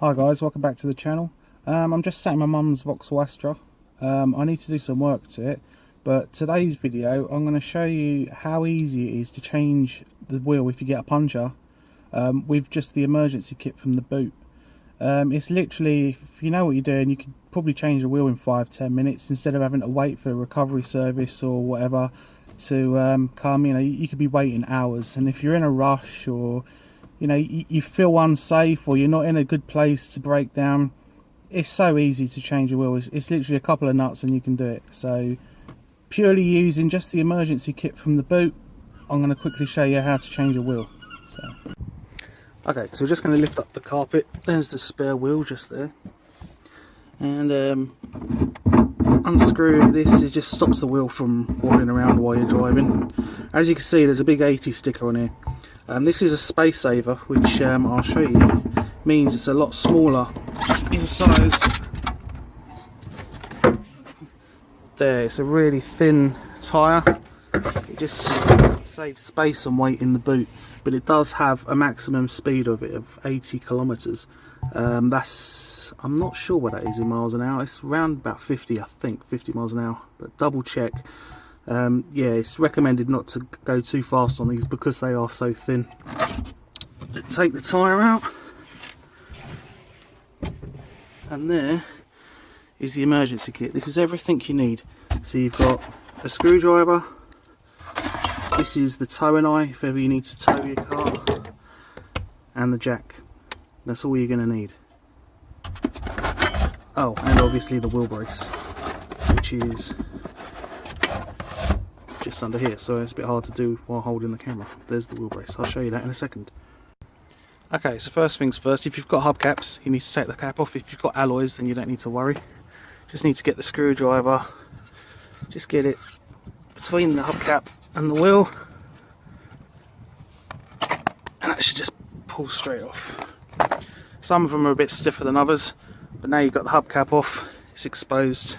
Hi guys, welcome back to the channel. I'm just sat in my mum's Vauxhall Astra. I need to do some work to it, but today's video I'm going to show you how easy it is to change the wheel if you get a puncture with just the emergency kit from the boot. It's literally, if you know what you're doing, you can probably change the wheel in 5-10 minutes instead of having to wait for a recovery service or whatever to come. You could be waiting hours, and if you're in a rush or you feel unsafe or you're not in a good place to break down, it's so easy to change a wheel. It's literally a couple of nuts and you can do it. So purely using just the emergency kit from the boot, I'm going to quickly show you how to change a wheel. Okay, so we're just going to lift up the carpet. There's the spare wheel just there, and unscrew this. It just stops the wheel from wobbling around while you're driving. As you can see, there's a big 80 sticker on here. This is a space saver, which I'll show you, means it's a lot smaller in size. There, it's a really thin tyre. It just saves space and weight in the boot, but it does have a maximum speed of 80 kilometers. I'm not sure what that is in miles an hour. It's around about 50, I think, 50 miles an hour, but double check. Yeah, it's recommended not to go too fast on these because they are so thin. Take the tyre out, and there is the emergency kit. This is everything you need. So you've got a screwdriver, this is the towing eye if ever you need to tow your car, and the jack. That's all you're going to need. Oh, and obviously the wheel brace, which is just under here, so it's a bit hard to do while holding the camera. There's the wheel brace. I'll show you that in a second. Okay, so first things first, if you've got hubcaps, you need to take the cap off. If you've got alloys, then you don't need to worry. Just need to get the screwdriver, just get it between the hubcap and the wheel, and that should just pull straight off. Some of them are a bit stiffer than others, but now you've got the hubcap off, it's exposed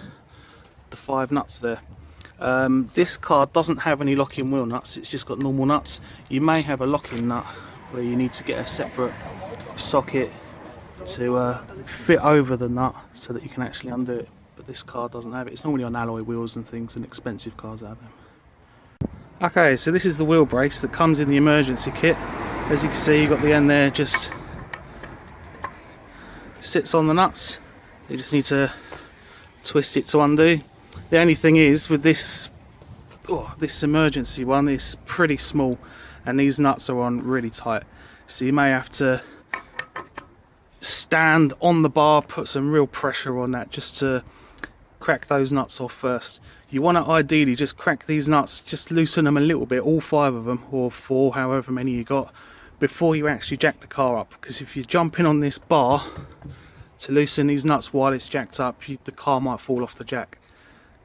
the 5 nuts there. This car doesn't have any locking wheel nuts, it's just got normal nuts. You may have a locking nut where you need to get a separate socket to fit over the nut so that you can actually undo it, but this car doesn't have it. It's normally on alloy wheels and things, and expensive cars have them. Okay, so this is the wheel brace that comes in the emergency kit. As you can see, you've got the end there, just sits on the nuts. You just need to twist it to undo. The only thing is with this emergency one, it's pretty small and these nuts are on really tight, so you may have to stand on the bar, put some real pressure on that just to crack those nuts off first. You want to ideally just crack these nuts, just loosen them a little bit, all 5 of them or 4, however many you got, before you actually jack the car up, because if you're jumping on this bar to loosen these nuts while it's jacked up, the car might fall off the jack.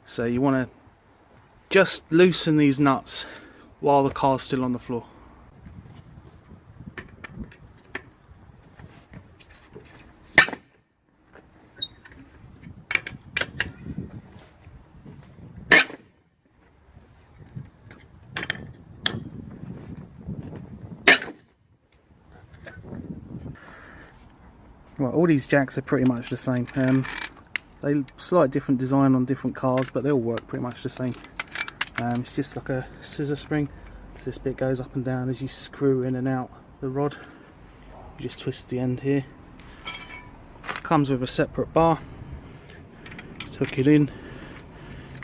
So you want to just loosen these nuts while the car's still on the floor. Well, all these jacks are pretty much the same. They slight different design on different cars, but they all work pretty much the same. It's just like a scissor spring. So this bit goes up and down as you screw in and out the rod. You just twist the end here. Comes with a separate bar. Just hook it in.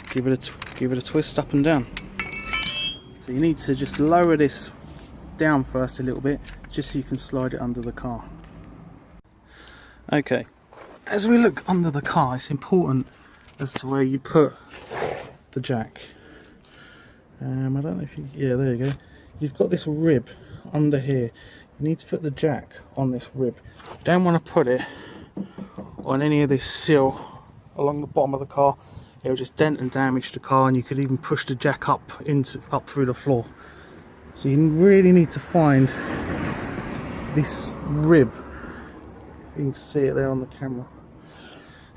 Give it a twist up and down. So you need to just lower this down first a little bit, just so you can slide it under the car. Okay, as we look under the car, it's important as to where you put the jack. I don't know if you, yeah, there you go. You've got this rib under here. You need to put the jack on this rib. You don't want to put it on any of this sill along the bottom of the car. It'll just dent and damage the car, and you could even push the jack up through the floor. So you really need to find this rib. You can see it there on the camera.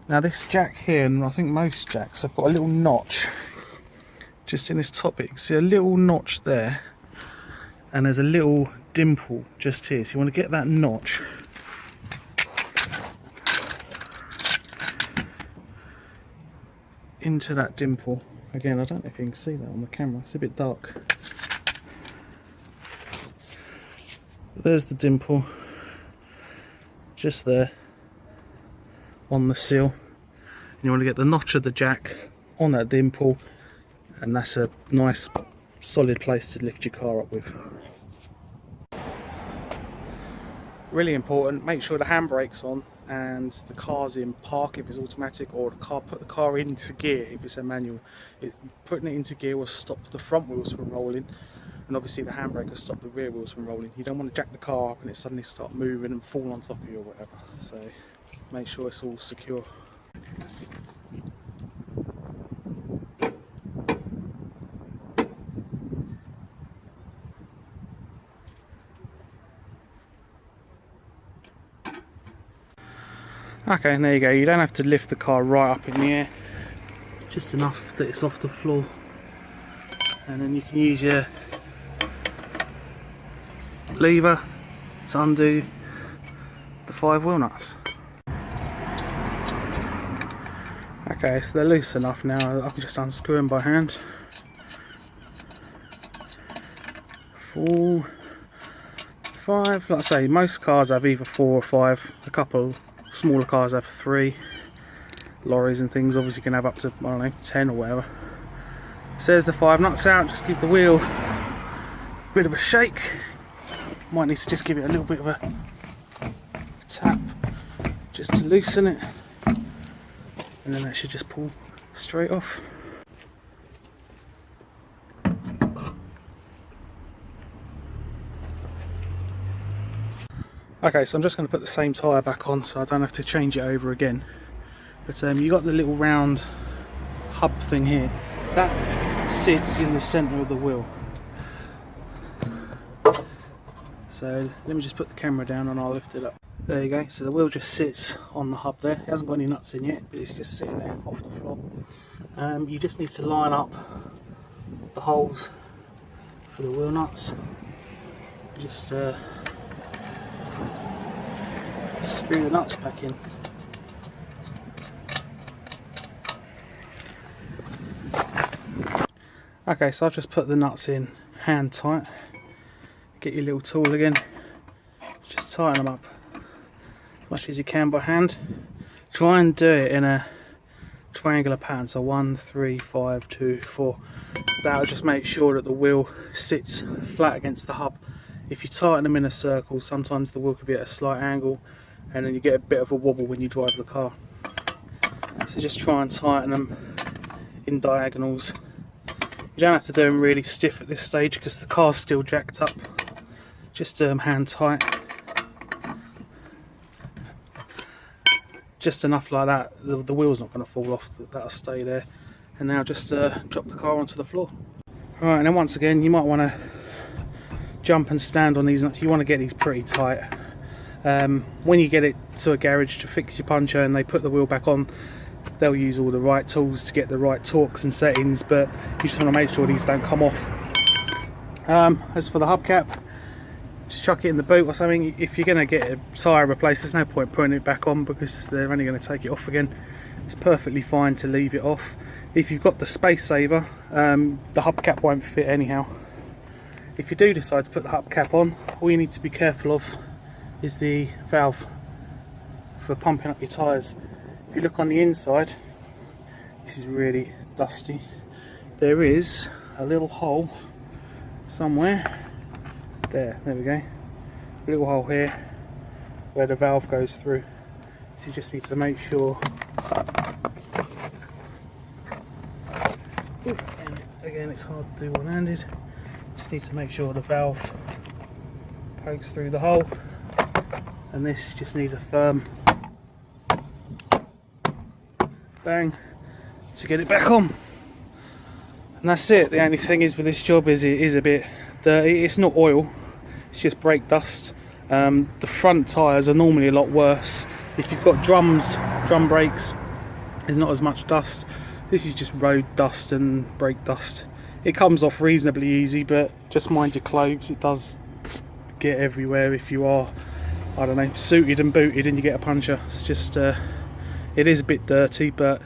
Now this jack here, and I think most jacks, have got a little notch just in this top bit. You can see a little notch there, and there's a little dimple just here. So you want to get that notch into that dimple. Again, I don't know if you can see that on the camera, it's a bit dark. There's the dimple, just there on the seal. And you want to get the notch of the jack on that dimple, and that's a nice solid place to lift your car up with. Really important, make sure the handbrake's on and the car's in park if it's automatic, or put the car into gear if it's a manual. Putting it into gear will stop the front wheels from rolling, and obviously the handbrake will stop the rear wheels from rolling. You don't want to jack the car up and it suddenly start moving and fall on top of you or whatever. So make sure it's all secure. Okay, and there you go. You don't have to lift the car right up in the air, just enough that it's off the floor, and then you can use your lever to undo the 5 wheel nuts. Okay, so they're loose enough now, I can just unscrew them by hand. 4, 5, like I say, most cars have either 4 or 5, a couple smaller cars have 3, lorries and things obviously can have up to, I don't know, 10 or whatever. So there's the 5 nuts out, just give the wheel a bit of a shake. Might need to just give it a little bit of a tap just to loosen it, and then that should just pull straight off. Okay, so I'm just going to put the same tyre back on so I don't have to change it over again. But you got the little round hub thing here. That sits in the centre of the wheel. So let me just put the camera down and I'll lift it up. There you go, so the wheel just sits on the hub there. It hasn't got any nuts in yet, but it's just sitting there off the floor. You just need to line up the holes for the wheel nuts. Just screw the nuts back in. Okay, so I've just put the nuts in hand tight. Get your little tool again, just tighten them up as much as you can by hand. Try and do it in a triangular pattern, so 1, 3, 5, 2, 4. That'll just make sure that the wheel sits flat against the hub. If you tighten them in a circle, sometimes the wheel could be at a slight angle and then you get a bit of a wobble when you drive the car. So just try and tighten them in diagonals. You don't have to do them really stiff at this stage because the car's still jacked up. Just hand tight. Just enough like that, the wheel's not going to fall off, that'll stay there. And now just drop the car onto the floor. Alright, and then once again you might want to jump and stand on these nuts. You want to get these pretty tight. When you get it to a garage to fix your puncher and they put the wheel back on, they'll use all the right tools to get the right torques and settings, but you just want to make sure these don't come off. As for the hubcap, just chuck it in the boot or something. If you're going to get a tyre replaced, there's no point putting it back on because they're only going to take it off again. It's perfectly fine to leave it off. If you've got the space saver, the hubcap won't fit anyhow. If you do decide to put the hubcap on, all you need to be careful of is the valve for pumping up your tyres. If you look on the inside, this is really dusty. There is a little hole somewhere. There we go. A little hole here where the valve goes through. So you just need to make sure. Again, it's hard to do one-handed. Just need to make sure the valve pokes through the hole, and this just needs a firm bang to get it back on. And that's it. The only thing is with this job is it is a bit dirty. It's not oil, it's just brake dust. The front tyres are normally a lot worse. If you've got drum brakes, there's not as much dust. This is just road dust and brake dust. It comes off reasonably easy, but just mind your clothes. It does get everywhere if you are, I don't know, suited and booted and you get a puncture. It's just it is a bit dirty, but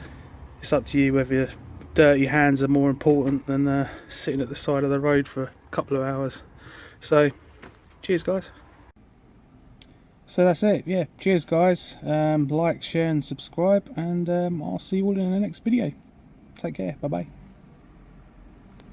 it's up to you whether your dirty hands are more important than sitting at the side of the road for a couple of hours. So cheers guys. So that's it, yeah, cheers guys. Like, share and subscribe, and I'll see you all in the next video. Take care, bye bye.